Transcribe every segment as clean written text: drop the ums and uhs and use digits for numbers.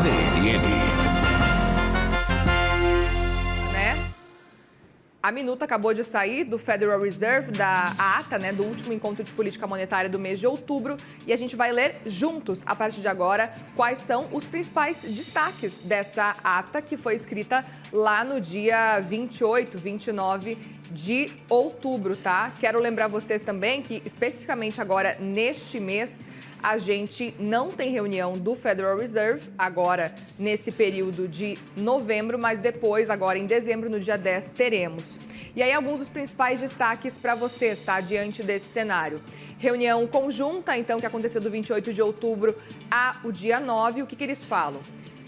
CNN. A minuta acabou de sair do Federal Reserve, da ata, do último encontro de política monetária do mês de outubro, e a gente vai ler juntos, a partir de agora, quais são os principais destaques dessa ata que foi escrita lá no dia 28, 29 de outubro, tá? Quero lembrar vocês também que, especificamente agora, neste mês, a gente não tem reunião do Federal Reserve, agora nesse período de novembro, mas depois, agora em dezembro, no dia 10, teremos. E aí, alguns dos principais destaques para vocês, tá? Diante desse cenário. Reunião conjunta, então, que aconteceu do 28 de outubro ao dia 9, o que eles falam?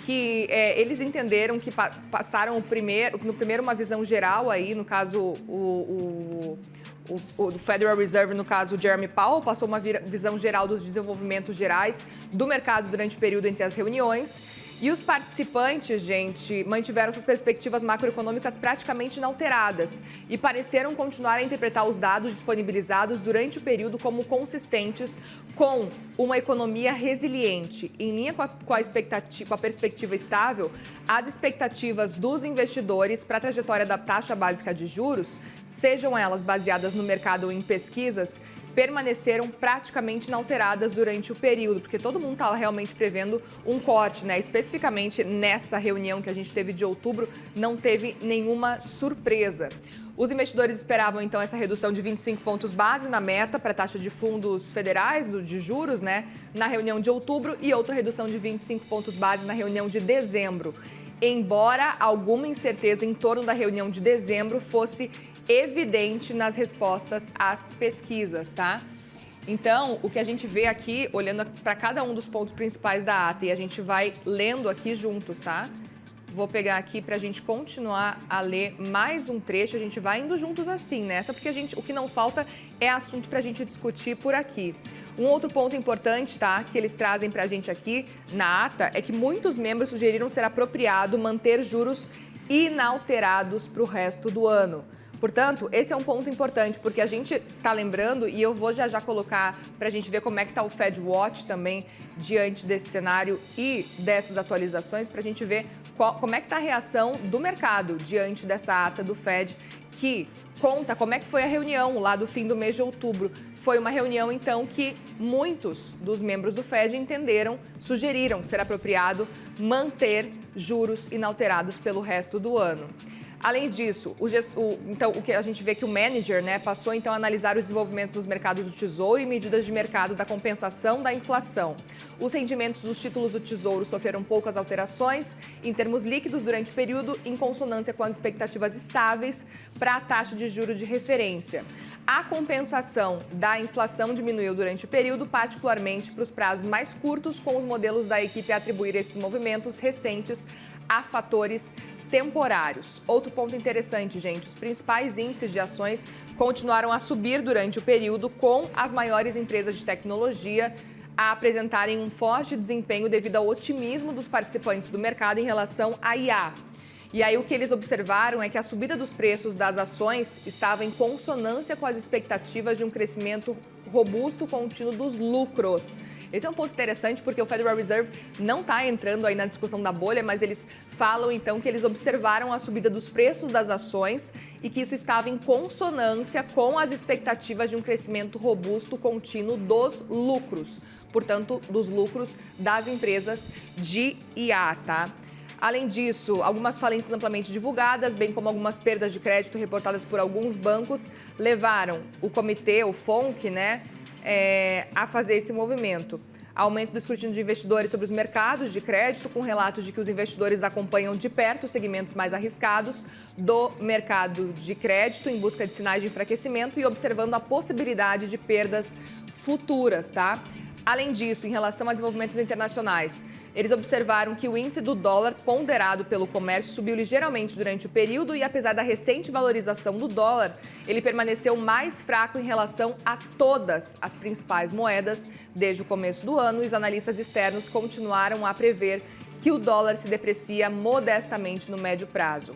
Que eles entenderam que passaram no primeiro uma visão geral aí, no caso o Federal Reserve, no caso o Jeremy Powell, passou uma visão geral dos desenvolvimentos gerais do mercado durante o período entre as reuniões. E os participantes, gente, mantiveram suas perspectivas macroeconômicas praticamente inalteradas e pareceram continuar a interpretar os dados disponibilizados durante o período como consistentes com uma economia resiliente. Em linha com a perspectiva estável, as expectativas dos investidores para a trajetória da taxa básica de juros, sejam elas baseadas no mercado ou em pesquisas, permaneceram praticamente inalteradas durante o período, porque todo mundo estava realmente prevendo um corte, Especificamente nessa reunião que a gente teve de outubro, não teve nenhuma surpresa. Os investidores esperavam, então, essa redução de 25 pontos base na meta para a taxa de fundos federais, de juros, na reunião de outubro, e outra redução de 25 pontos base na reunião de dezembro. Embora alguma incerteza em torno da reunião de dezembro fosse evidente nas respostas às pesquisas, tá? Então, o que a gente vê aqui, olhando para cada um dos pontos principais da ata, e a gente vai lendo aqui juntos, tá? Vou pegar aqui para a gente continuar a ler mais um trecho, a gente vai indo juntos assim, nessa, porque o que não falta é assunto para a gente discutir por aqui. Um outro ponto importante, tá, que eles trazem para a gente aqui na ata, é que muitos membros sugeriram ser apropriado manter juros inalterados para o resto do ano. Portanto, esse é um ponto importante, porque a gente está lembrando, e eu vou já colocar para a gente ver como é que está o Fed Watch também diante desse cenário e dessas atualizações, para a gente ver como é que está a reação do mercado diante dessa ata do Fed, que conta como é que foi a reunião lá do fim do mês de outubro. Foi uma reunião, então, que muitos dos membros do Fed sugeriram ser apropriado manter juros inalterados pelo resto do ano. Além disso, então, o que a gente vê que o manager passou então a analisar os desenvolvimentos dos mercados do Tesouro e medidas de mercado da compensação da inflação. Os rendimentos dos títulos do Tesouro sofreram poucas alterações em termos líquidos durante o período, em consonância com as expectativas estáveis para a taxa de juros de referência. A compensação da inflação diminuiu durante o período, particularmente para os prazos mais curtos, com os modelos da equipe a atribuir esses movimentos recentes a fatores temporários. Outro ponto interessante, gente, os principais índices de ações continuaram a subir durante o período, com as maiores empresas de tecnologia a apresentarem um forte desempenho devido ao otimismo dos participantes do mercado em relação à IA. E aí o que eles observaram é que a subida dos preços das ações estava em consonância com as expectativas de um crescimento robusto contínuo dos lucros. Esse é um ponto interessante porque o Federal Reserve não está entrando aí na discussão da bolha, mas eles falam então que eles observaram a subida dos preços das ações e que isso estava em consonância com as expectativas de um crescimento robusto contínuo dos lucros, portanto, dos lucros das empresas de IA, tá? Além disso, algumas falências amplamente divulgadas, bem como algumas perdas de crédito reportadas por alguns bancos, levaram o comitê, o FONC, a fazer esse movimento. Aumento do escrutínio de investidores sobre os mercados de crédito, com relatos de que os investidores acompanham de perto os segmentos mais arriscados do mercado de crédito em busca de sinais de enfraquecimento e observando a possibilidade de perdas futuras, tá? Além disso, em relação a desenvolvimentos internacionais, eles observaram que o índice do dólar ponderado pelo comércio subiu ligeiramente durante o período e, apesar da recente valorização do dólar, ele permaneceu mais fraco em relação a todas as principais moedas desde o começo do ano, e os analistas externos continuaram a prever que o dólar se deprecia modestamente no médio prazo.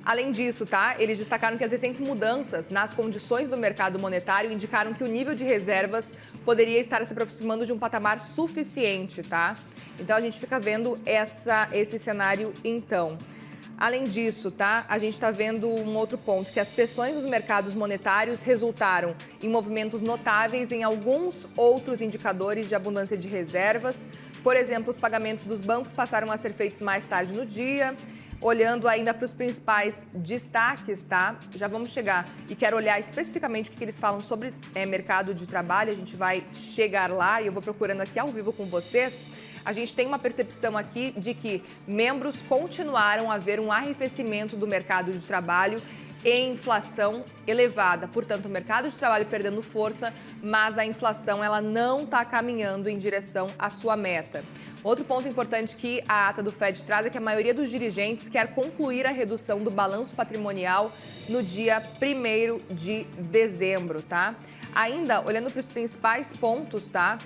Além disso, tá? Eles destacaram que as recentes mudanças nas condições do mercado monetário indicaram que o nível de reservas poderia estar se aproximando de um patamar suficiente, tá? Então, a gente fica vendo esse cenário, então. Além disso, tá? A gente está vendo um outro ponto, que as pressões dos mercados monetários resultaram em movimentos notáveis em alguns outros indicadores de abundância de reservas. Por exemplo, os pagamentos dos bancos passaram a ser feitos mais tarde no dia. Olhando ainda para os principais destaques, tá? Já vamos chegar e quero olhar especificamente o que eles falam sobre mercado de trabalho. A gente vai chegar lá e eu vou procurando aqui ao vivo com vocês. A gente tem uma percepção aqui de que membros continuaram a ver um arrefecimento do mercado de trabalho e inflação elevada. Portanto, o mercado de trabalho perdendo força, mas a inflação ela não está caminhando em direção à sua meta. Outro ponto importante que a ata do Fed traz é que a maioria dos dirigentes quer concluir a redução do balanço patrimonial no dia 1º de dezembro, tá? Ainda, olhando para os principais pontos, tá?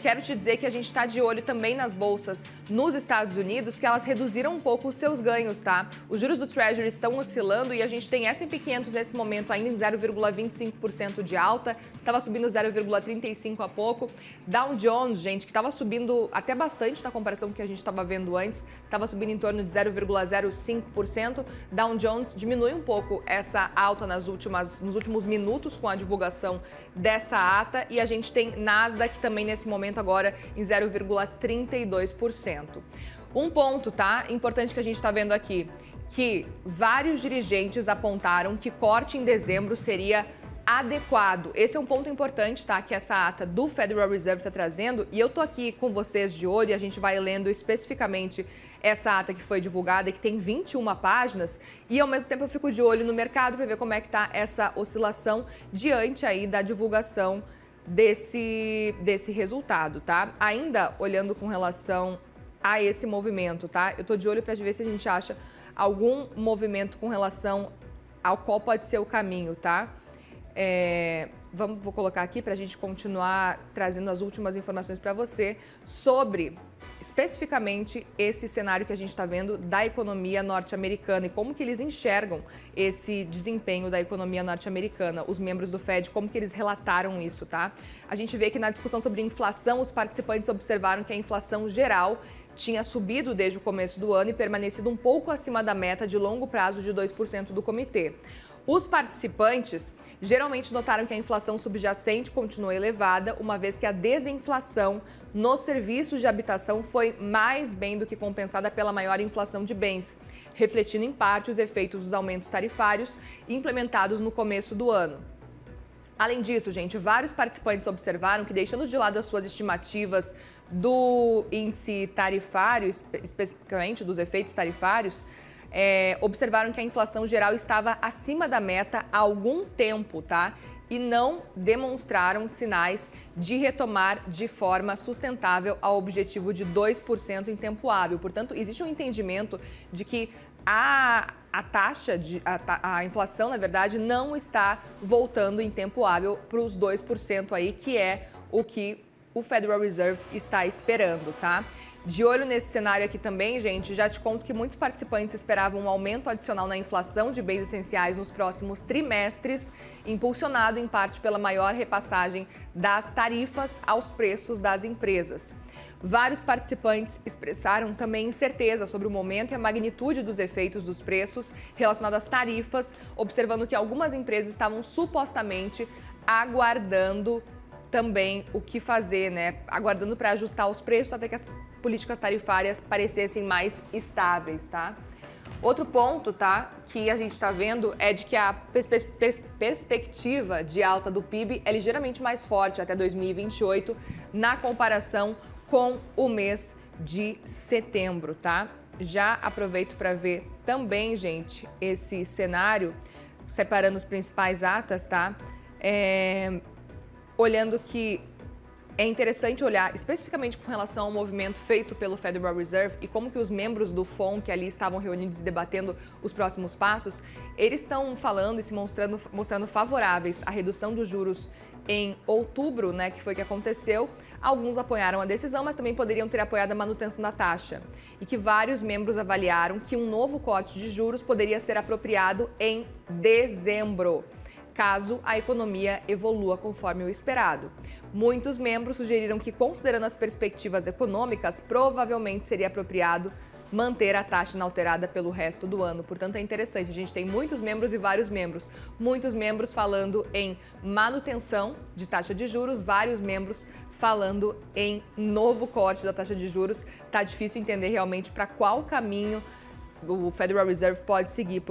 Quero te dizer que a gente está de olho também nas bolsas nos Estados Unidos, que elas reduziram um pouco os seus ganhos, tá? Os juros do Treasury estão oscilando e a gente tem S&P 500 nesse momento ainda em 0,25% de alta, estava subindo 0,35% há pouco. Dow Jones, gente, que estava subindo até bastante na comparação com o que a gente estava vendo antes, estava subindo em torno de 0,05%. Dow Jones diminui um pouco essa alta nos últimos minutos com a divulgação dessa ata e a gente tem Nasdaq também nesse momento agora em 0,32%. Um ponto, tá? Importante que a gente está vendo aqui, que vários dirigentes apontaram que corte em dezembro seria adequado. Esse é um ponto importante, tá? Que essa ata do Federal Reserve está trazendo e eu tô aqui com vocês de olho e a gente vai lendo especificamente essa ata que foi divulgada, que tem 21 páginas e ao mesmo tempo eu fico de olho no mercado para ver como é que tá essa oscilação diante aí da divulgação desse resultado, tá? Ainda olhando com relação a esse movimento, tá? Eu tô de olho para ver se a gente acha algum movimento com relação ao qual pode ser o caminho, tá? Vou colocar aqui para a gente continuar trazendo as últimas informações para você sobre especificamente esse cenário que a gente está vendo da economia norte-americana e como que eles enxergam esse desempenho da economia norte-americana, os membros do Fed, como que eles relataram isso, tá? A gente vê que na discussão sobre inflação, os participantes observaram que a inflação geral tinha subido desde o começo do ano e permanecido um pouco acima da meta de longo prazo de 2% do comitê. Os participantes geralmente notaram que a inflação subjacente continuou elevada, uma vez que a desinflação nos serviços de habitação foi mais bem do que compensada pela maior inflação de bens, refletindo em parte os efeitos dos aumentos tarifários implementados no começo do ano. Além disso, gente, vários participantes observaram que, deixando de lado as suas estimativas do índice tarifário, especificamente dos efeitos tarifários, observaram que a inflação geral estava acima da meta há algum tempo, tá? E não demonstraram sinais de retomar de forma sustentável ao objetivo de 2% em tempo hábil. Portanto, existe um entendimento de que a inflação, na verdade, não está voltando em tempo hábil para os 2% aí, que é o que o Federal Reserve está esperando, tá? De olho nesse cenário aqui também, gente, já te conto que muitos participantes esperavam um aumento adicional na inflação de bens essenciais nos próximos trimestres, impulsionado em parte pela maior repassagem das tarifas aos preços das empresas. Vários participantes expressaram também incerteza sobre o momento e a magnitude dos efeitos dos preços relacionados às tarifas, observando que algumas empresas estavam supostamente aguardando também o que fazer, né? Aguardando para ajustar os preços até que as políticas tarifárias parecessem mais estáveis, tá? Outro ponto, tá, que a gente está vendo é de que a perspectiva de alta do PIB é ligeiramente mais forte até 2028 na comparação com o mês de setembro, tá? Já aproveito para ver também, gente, esse cenário, separando os principais atas, tá? Olhando que é interessante olhar especificamente com relação ao movimento feito pelo Federal Reserve e como que os membros do FONC ali estavam reunidos e debatendo os próximos passos, eles estão falando e se mostrando favoráveis à redução dos juros em outubro, né, que foi que aconteceu, alguns apoiaram a decisão, mas também poderiam ter apoiado a manutenção da taxa. E que vários membros avaliaram que um novo corte de juros poderia ser apropriado em dezembro, caso a economia evolua conforme o esperado. Muitos membros sugeriram que, considerando as perspectivas econômicas, provavelmente seria apropriado manter a taxa inalterada pelo resto do ano. Portanto, é interessante, a gente tem muitos membros e vários membros. Muitos membros falando em manutenção de taxa de juros, vários membros falando em novo corte da taxa de juros. Tá difícil entender realmente para qual caminho o Federal Reserve pode seguir.